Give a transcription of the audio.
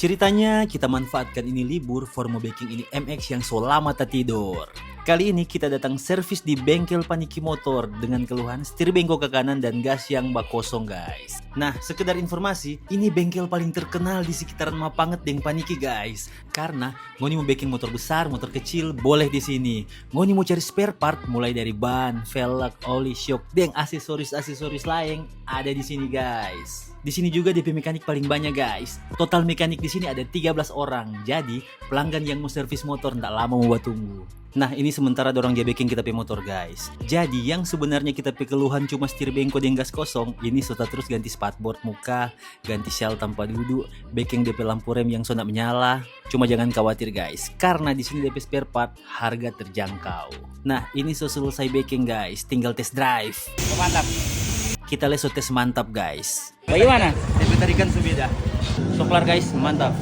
Ceritanya kita manfaatkan ini libur for baking ini MX yang selama tak tidur. Kali ini kita datang servis di bengkel Paniki Motor dengan keluhan setir bengkok ke kanan dan gas yang bak kosong guys. Nah, sekedar informasi, ini bengkel paling terkenal di sekitaran Mapanget Deng Paniki guys. Karena ngoni mau baking motor besar, motor kecil, boleh di sini. Ngoni mau cari spare part mulai dari ban, velg, oli, shock, dan aksesoris-aksesoris lain ada di sini guys. Di sini juga DP mekanik paling banyak guys. Total mekanik di sini ada 13 orang. Jadi pelanggan yang mau servis motor ndak lama mau buat tunggu. Nah ini sementara dorong dia backing kita pe motor guys. Jadi yang sebenarnya kita pe keluhan cuma setir bengkok dan gas kosong, ini sudah terus ganti spatboard muka, ganti shell tanpa duduk, backing DP lampu rem yang sudah menyala. Cuma jangan khawatir guys, karena di sini DP spare part harga terjangkau. Nah ini sudah selesai backing guys, tinggal test drive. Mantap. Kita leso tes mantap guys. Bagaimana? DP tarikan sebeda. Soklar guys, mantap.